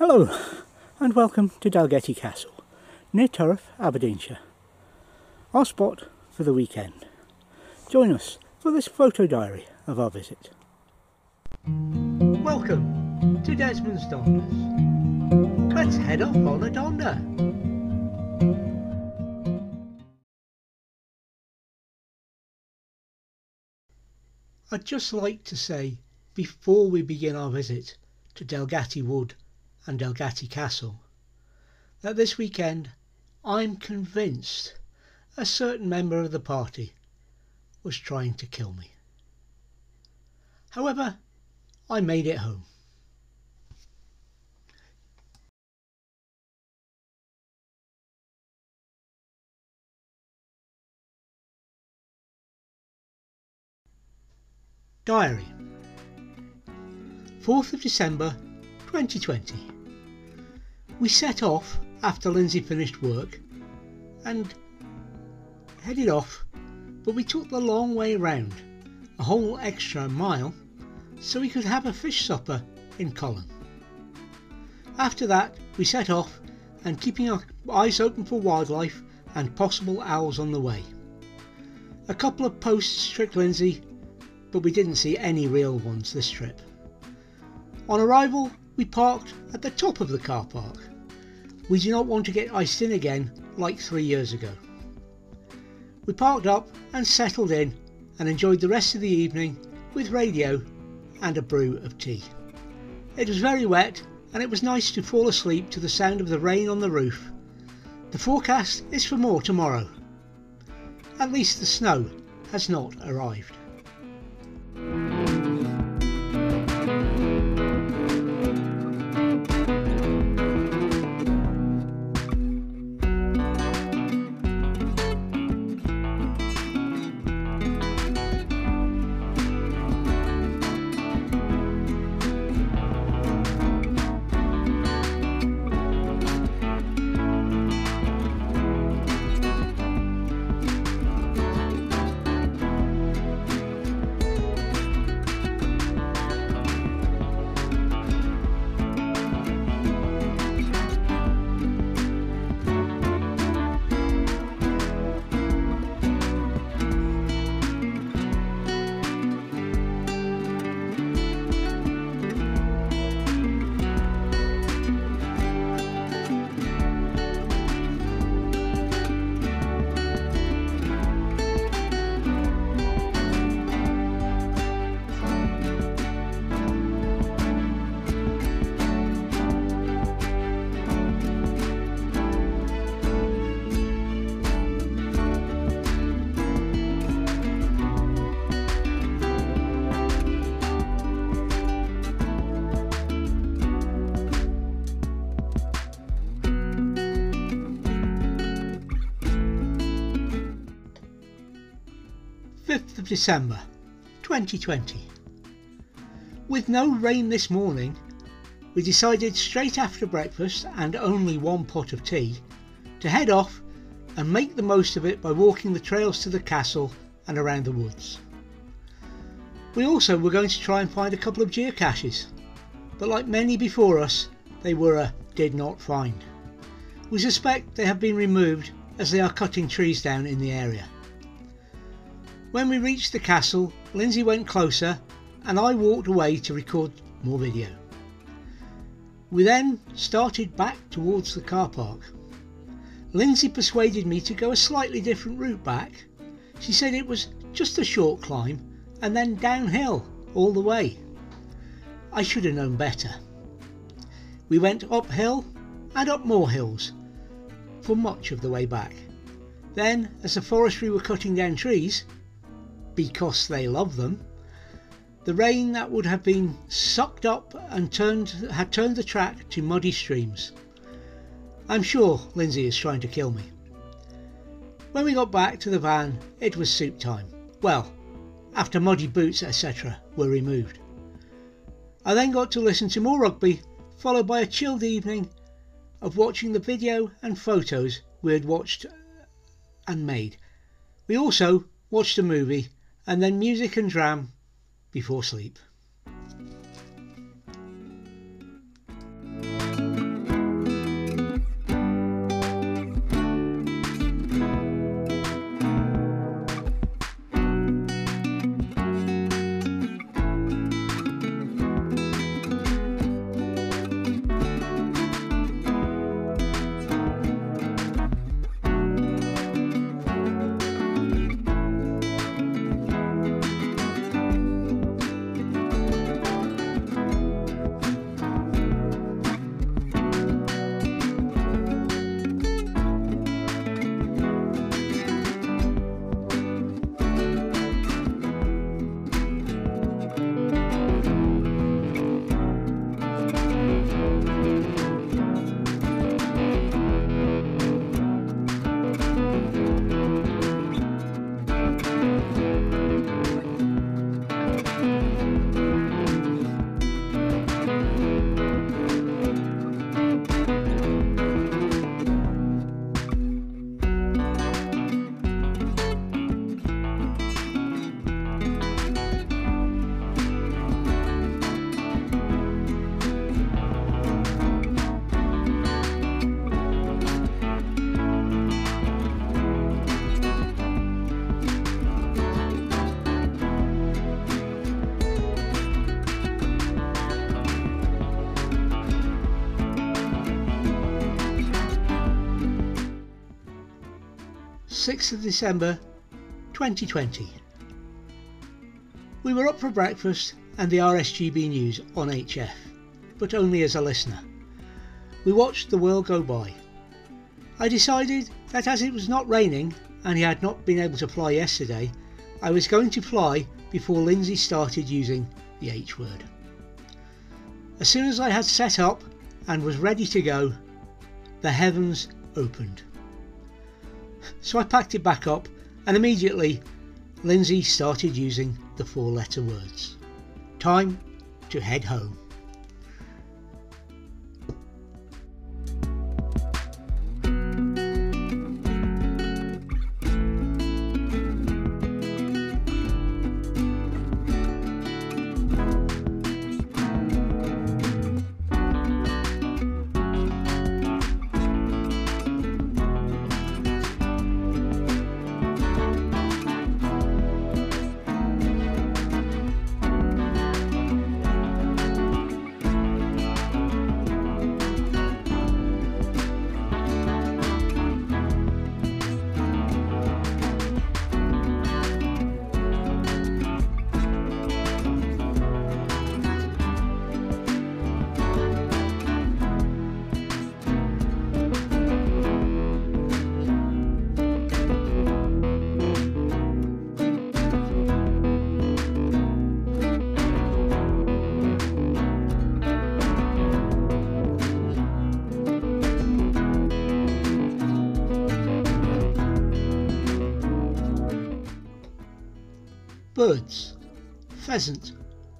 Hello and welcome to Dalgety Castle, near Turriff, Aberdeenshire. Our spot for the weekend. Join us for this photo diary of our visit. Welcome to Desmond's Donders. Let's head off on a donder. I'd just like to say, before we begin our visit to Dalgety Wood and Dalgety Castle, that this weekend I'm convinced a certain member of the party was trying to kill me. However, I made it home. Diary, 4th of December 2020. We set off after Lindsay finished work and headed off, but we took the long way round, a whole extra mile, so we could have a fish supper in Cullen. After that we set off, and keeping our eyes open for wildlife and possible owls on the way. A couple of posts tricked Lindsay, but we didn't see any real ones this trip. On arrival, we parked at the top of the car park. We do not want to get iced in again like 3 years ago. We parked up and settled in and enjoyed the rest of the evening with radio and a brew of tea. It was very wet and it was nice to fall asleep to the sound of the rain on the roof. The forecast is for more tomorrow. At least the snow has not arrived. Of December 2020. With no rain this morning, we decided straight after breakfast and only one pot of tea to head off and make the most of it by walking the trails to the castle and around the woods. We also were going to try and find a couple of geocaches, but like many before us, they were a did not find. We suspect they have been removed as they are cutting trees down in the area. When we reached the castle, Lindsay went closer and I walked away to record more video. We then started back towards the car park. Lindsay persuaded me to go a slightly different route back. She said it was just a short climb and then downhill all the way. I should have known better. We went uphill and up more hills for much of the way back. Then, as the forestry were cutting down trees, because they love them, the rain that would have been sucked up and had turned the track to muddy streams. I'm sure Lindsay is trying to kill me. When we got back to the van, it was soup time. Well, after muddy boots etc. were removed. I then got to listen to more rugby, followed by a chilled evening of watching the video and photos we had watched and made. We also watched a movie and then music and dram before sleep. 6th of December 2020. We were up for breakfast and the RSGB news on HF, but only as a listener. We watched the world go by. I decided that as it was not raining and he had not been able to fly yesterday, I was going to fly before Lindsay started using the H word. As soon as I had set up and was ready to go, the heavens opened. So I packed it back up and immediately Lindsay started using the 4-letter words. Time to head home. Birds: pheasant,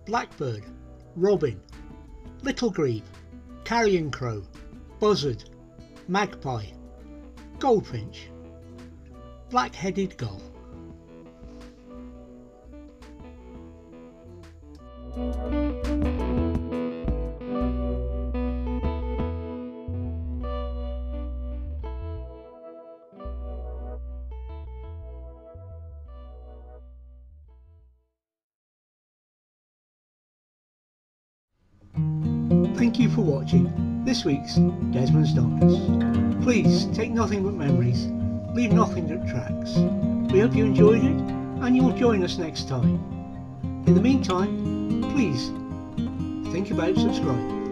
blackbird, robin, little grebe, carrion crow, buzzard, magpie, goldfinch, black-headed gull. Thank you for watching this week's Desmond's Darkness. Please take nothing but memories, leave nothing that tracks. We hope you enjoyed it and you'll join us next time. In the meantime, please think about subscribing.